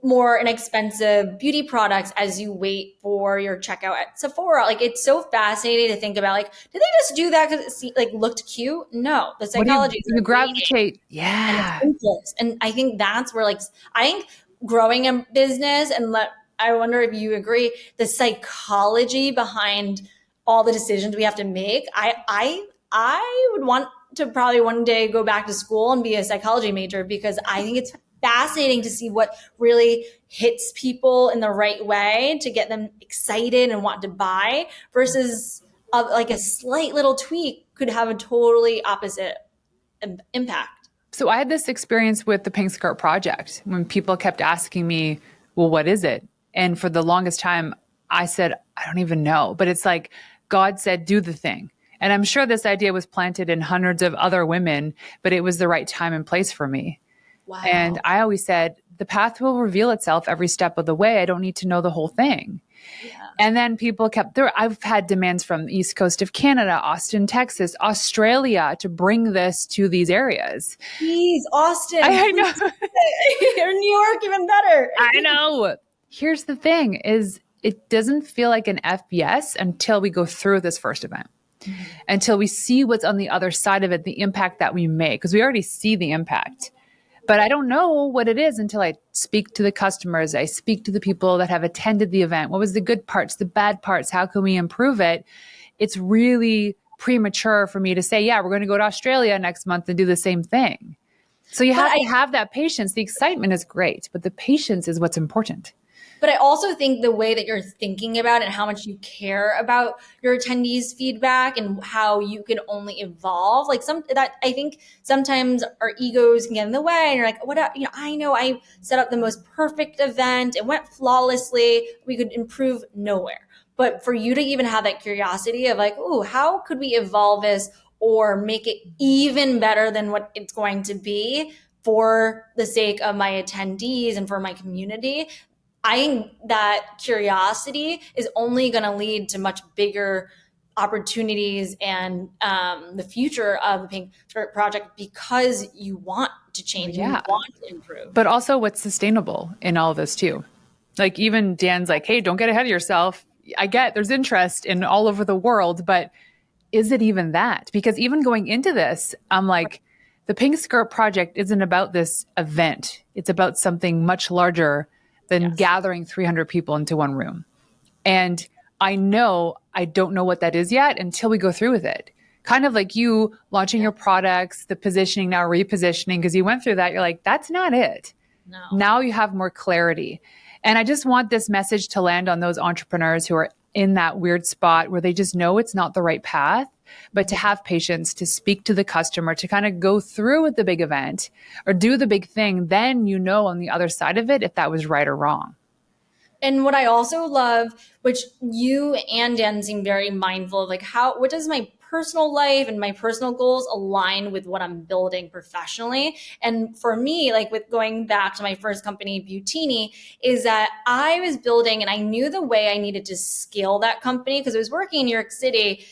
Speaker 2: more inexpensive beauty products as you wait for your checkout at Sephora. Like it's so fascinating to think about like, did they just do that because it like looked cute? No, the psychology is
Speaker 1: you gravitate. Yeah.
Speaker 2: and impulse. And I think that's where like, I think growing a business I wonder if you agree, the psychology behind all the decisions we have to make. I would want to probably one day go back to school and be a psychology major because I think it's fascinating to see what really hits people in the right way to get them excited and want to buy versus like a slight little tweak could have a totally opposite impact.
Speaker 1: So I had this experience with the Pink Skirt Project when people kept asking me, well, what is it? And for the longest time, I said, I don't even know. But it's like God said, do the thing. And I'm sure this idea was planted in hundreds of other women, but it was the right time and place for me.
Speaker 2: Wow.
Speaker 1: And I always said, the path will reveal itself every step of the way. I don't need to know the whole thing. Yeah. And then people kept there. I've had demands from the East Coast of Canada, Austin, Texas, Australia to bring this to these areas.
Speaker 2: Please, Austin.
Speaker 1: I know.
Speaker 2: Or New York, even better.
Speaker 1: I know. Here's the thing is it doesn't feel like an FBS until we go through this first event, until we see what's on the other side of it, the impact that we make, because we already see the impact. But I don't know what it is until I speak to the customers. I speak to the people that have attended the event. What was the good parts, the bad parts? How can we improve it? It's really premature for me to say, yeah, we're going to go to Australia next month and do the same thing. So you have to have that patience. The excitement is great, but the patience is what's important.
Speaker 2: But I also think the way that you're thinking about it and how much you care about your attendees' feedback and how you can only evolve, like I think sometimes our egos can get in the way, and you're like, I know I set up the most perfect event, it went flawlessly, we could improve nowhere. But for you to even have that curiosity of like, ooh, how could we evolve this or make it even better than what it's going to be? for the sake of my attendees and for my community, I think that curiosity is only going to lead to much bigger opportunities and the future of the Pink Skirt Project, because you want to change and you
Speaker 1: Yeah.
Speaker 2: want to improve.
Speaker 1: But also what's sustainable in all of this too. Like even Dan's like, hey, don't get ahead of yourself. I get there's interest in all over the world, but is it even that? Because even going into this, I'm like, the Pink Skirt Project isn't about this event. It's about something much larger than gathering 300 people into one room. And I know I don't know what that is yet until we go through with it. Kind of like you launching your products, the positioning, now repositioning, because you went through that. You're like, that's not it.
Speaker 2: No.
Speaker 1: Now you have more clarity. And I just want this message to land on those entrepreneurs who are in that weird spot where they just know it's not the right path, but to have patience, to speak to the customer, to kind of go through with the big event or do the big thing. Then you know on the other side of it if that was right or wrong.
Speaker 2: And what I also love, which you and Dan seem very mindful of, like what does my personal life and my personal goals align with what I'm building professionally? And for me, like with going back to my first company, Butini, is that I was building and I knew the way I needed to scale that company because I was working in New York City.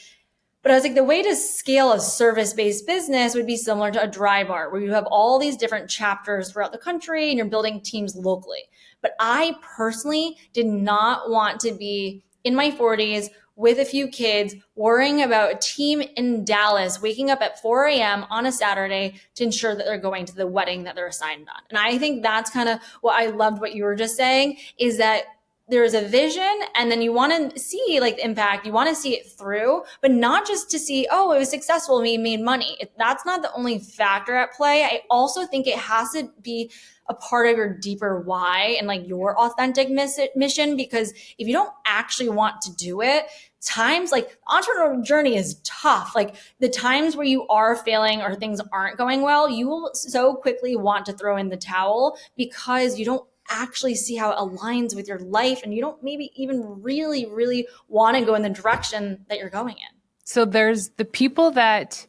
Speaker 2: But I was like, the way to scale a service-based business would be similar to a dry bar, where you have all these different chapters throughout the country and you're building teams locally. But I personally did not want to be in my 40s with a few kids, worrying about a team in Dallas, waking up at 4 a.m. on a Saturday to ensure that they're going to the wedding that they're assigned on. And I think that's kind of what I loved what you were just saying, is that there's a vision and then you want to see like the impact, you want to see it through, but not just to see, oh, it was successful, we made money. That's not the only factor at play. I also think it has to be a part of your deeper why and like your authentic mission, because if you don't actually want to do it, times like entrepreneurial journey is tough. Like the times where you are failing or things aren't going well, you will so quickly want to throw in the towel because you don't actually see how it aligns with your life and you don't maybe even really want to go in the direction that you're going in.
Speaker 1: So there's the people that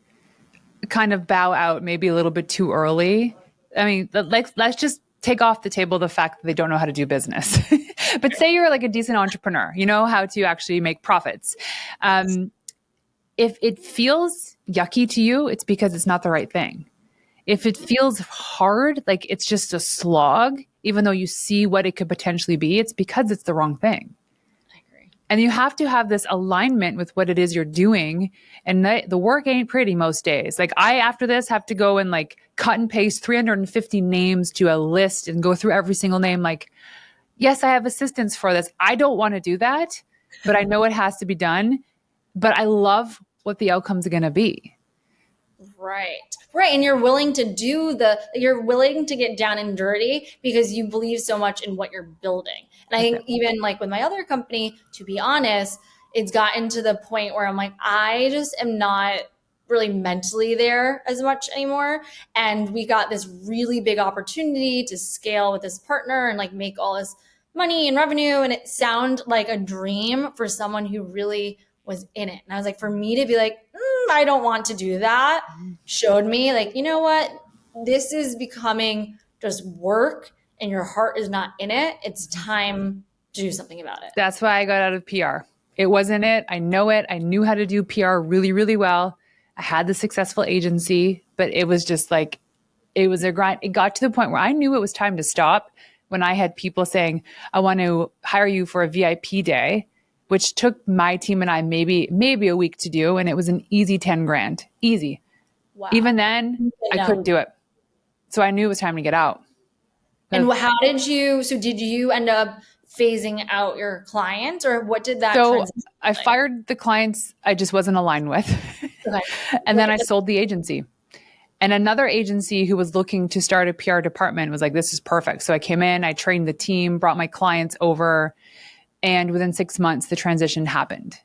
Speaker 1: kind of bow out maybe a little bit too early. I mean, let's just take off the table the fact that they don't know how to do business. But say you're like a decent entrepreneur, you know how to actually make profits. If it feels yucky to you, it's because it's not the right thing. If it feels hard, like it's just a slog, even though you see what it could potentially be, it's because it's the wrong thing.
Speaker 2: I agree.
Speaker 1: And you have to have this alignment with what it is you're doing. And the work ain't pretty most days. Like I, after this, have to go and like cut and paste 350 names to a list and go through every single name. Like, yes, I have assistants for this. I don't want to do that, but I know it has to be done. But I love what the outcome's going to be.
Speaker 2: Right. And you're willing to you're willing to get down and dirty because you believe so much in what you're building. And I think even like with my other company, to be honest, it's gotten to the point where I'm like, I just am not really mentally there as much anymore. And we got this really big opportunity to scale with this partner and like make all this money and revenue. And it sounded like a dream for someone who really was in it. And I was like, for me to be like, I don't want to do that, showed me like, you know what, this is becoming just work and your heart is not in it. It's time to do something about it.
Speaker 1: That's why I got out of PR. It wasn't it. I know it. I knew how to do PR really well. I had the successful agency, but it was just like, it was a grind. It got to the point where I knew it was time to stop when I had people saying, I want to hire you for a VIP day, which took my team and I maybe a week to do. And it was an easy 10 grand, easy.
Speaker 2: Wow.
Speaker 1: Even then I couldn't do it. So I knew it was time to get out.
Speaker 2: And did you end up phasing out your clients or what did that?
Speaker 1: So I fired the clients I just wasn't aligned with. Okay. And then I sold the agency. And another agency who was looking to start a PR department was like, this is perfect. So I came in, I trained the team, brought my clients over. And within 6 months, the transition happened.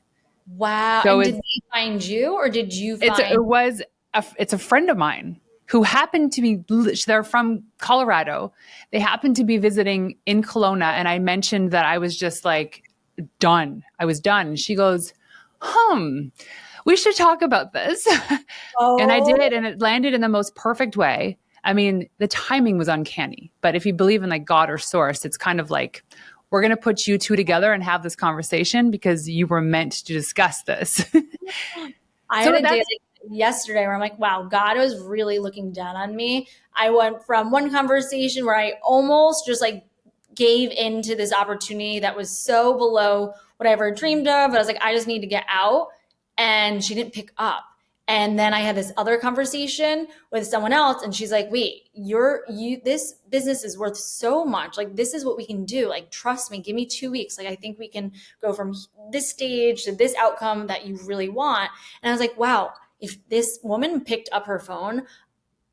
Speaker 2: Wow. So and did they find you or did you find?
Speaker 1: It's a friend of mine who happened to be, they're from Colorado. They happened to be visiting in Kelowna. And I mentioned that I was just like done. I was done. And she goes, we should talk about this. Oh. And I did. And it landed in the most perfect way. I mean, the timing was uncanny. But if you believe in like God or source, it's kind of like, we're going to put you two together and have this conversation because you were meant to discuss this.
Speaker 2: I
Speaker 1: So
Speaker 2: had a day
Speaker 1: that's
Speaker 2: like yesterday where I'm like, wow, God was really looking down on me. I went from one conversation where I almost just like gave into this opportunity that was so below what I ever dreamed of. But I was like, I just need to get out. And she didn't pick up. And then I had this other conversation with someone else, and she's like, wait, this business is worth so much. Like, this is what we can do. Like, trust me, give me 2 weeks. Like, I think we can go from this stage to this outcome that you really want. And I was like, wow, if this woman picked up her phone,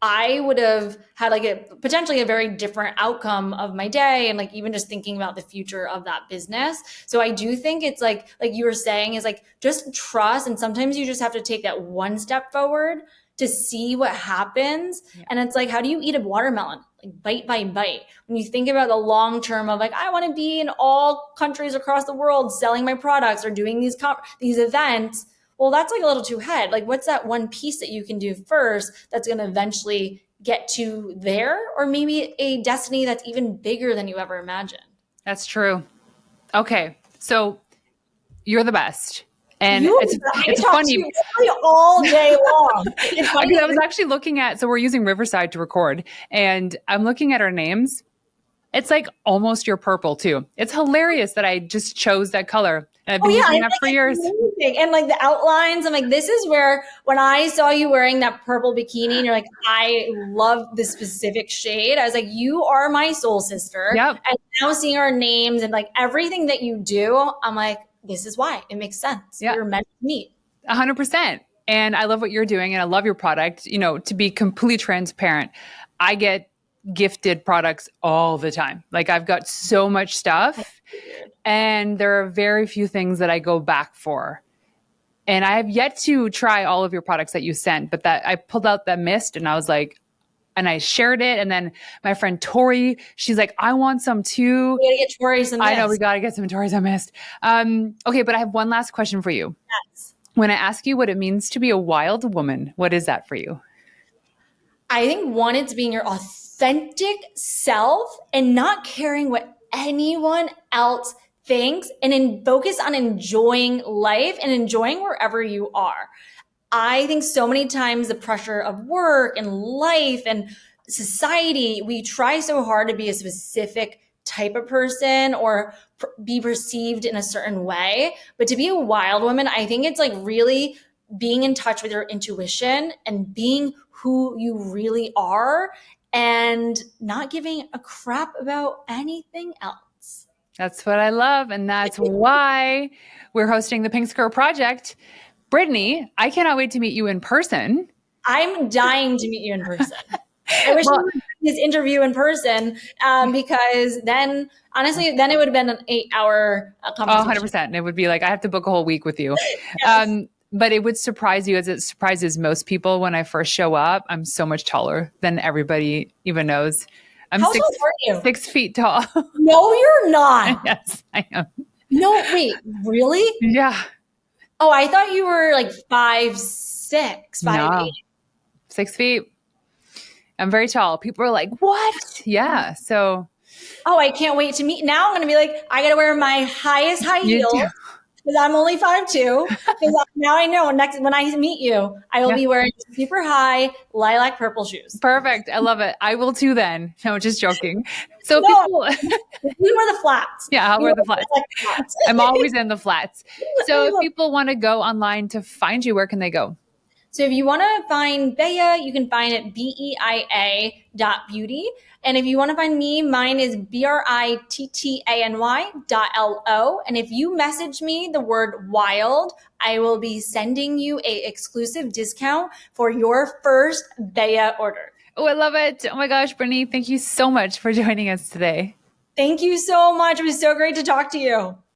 Speaker 2: I would have had like a potentially a very different outcome of my day, and like even just thinking about the future of that business. So I do think it's like you were saying, is like just trust, and sometimes you just have to take that one step forward to see what happens.
Speaker 1: Yeah.
Speaker 2: And it's like, how do you eat a watermelon? Like bite by bite. When you think about the long term of like, I want to be in all countries across the world selling my products or doing these events, well, that's like a little too ahead. Like, what's that one piece that you can do first that's going to eventually get to there, or maybe a destiny that's even bigger than you ever imagined?
Speaker 1: That's true. Okay. So you're the best. And
Speaker 2: You, I
Speaker 1: it's
Speaker 2: talk to
Speaker 1: funny
Speaker 2: you literally all day long. It's funny.
Speaker 1: because I was actually looking at, so we're using Riverside to record, and I'm looking at our names. It's like almost your purple too. It's hilarious that I just chose that color. And I've
Speaker 2: Oh
Speaker 1: been
Speaker 2: yeah,
Speaker 1: using
Speaker 2: I
Speaker 1: that
Speaker 2: think
Speaker 1: for
Speaker 2: it's
Speaker 1: years.
Speaker 2: amazing. And like the outlines, I'm like, this is where when I saw you wearing that purple bikini, and you're like, I love this specific shade. I was like, you are my soul sister.
Speaker 1: Yep.
Speaker 2: And now seeing our names and like everything that you do, I'm like, this is why it makes sense.
Speaker 1: Yeah.
Speaker 2: We're meant to meet.
Speaker 1: 100%. And I love what you're doing and I love your product. You know, to be completely transparent, I get gifted products all the time. Like I've got so much stuff and there are very few things that I go back for. And I have yet to try all of your products that you sent, but that I pulled out that mist and I was like, and I shared it. And then my friend Tori, she's like, I want some too.
Speaker 2: We gotta get Tori some
Speaker 1: I know we
Speaker 2: this.
Speaker 1: got to get some Tories I missed. Okay, but I have one last question for you.
Speaker 2: Yes.
Speaker 1: When I ask you what it means to be a wild woman, what is that for you?
Speaker 2: I think one, it's being your authentic self and not caring what anyone else thinks, and focus on enjoying life and enjoying wherever you are. I think so many times the pressure of work and life and society, we try so hard to be a specific type of person or be perceived in a certain way. But to be a wild woman, I think it's like really being in touch with your intuition and being who you really are and not giving a crap about anything else.
Speaker 1: That's what I love. And that's why we're hosting the Pink Skirt Project. Brittany, I cannot wait to meet you in person.
Speaker 2: I'm dying to meet you in person. I wish we were doing this interview in person because then, honestly, then it would have been an 8-hour conversation.
Speaker 1: 100%. It would be like, I have to book a whole week with you.
Speaker 2: Yes.
Speaker 1: But it would surprise you as it surprises most people when I first show up. I'm so much taller than everybody even knows. I'm
Speaker 2: How tall are you?
Speaker 1: 6 feet tall.
Speaker 2: No, you're not.
Speaker 1: Yes, I am.
Speaker 2: No, wait, really?
Speaker 1: Yeah.
Speaker 2: Oh, I thought you were like 5'6", 5'8".
Speaker 1: No. 6 feet. I'm very tall. People are like, what? Yeah. So.
Speaker 2: Oh, I can't wait to meet. Now I'm going to be like, I got to wear my highest high
Speaker 1: You
Speaker 2: heels
Speaker 1: do.
Speaker 2: because I'm only 5'2". Because now I know when I meet you, I will be wearing super high lilac purple shoes.
Speaker 1: Perfect. I love it. I will too then. No, just joking. So
Speaker 2: No,
Speaker 1: people.
Speaker 2: you wear the flats.
Speaker 1: Yeah, I'll wear the flats. I'm always in the flats. So if
Speaker 2: love
Speaker 1: people want to go online to find you, where can they go?
Speaker 2: So if you want to find Beia, you can find it beia.beauty. And if you want to find me, mine is brittany.lo. And if you message me the word wild, I will be sending you a exclusive discount for your first Beia order.
Speaker 1: Oh, I love it. Oh my gosh, Brittany, thank you so much for joining us today.
Speaker 2: Thank you so much. It was so great to talk to you.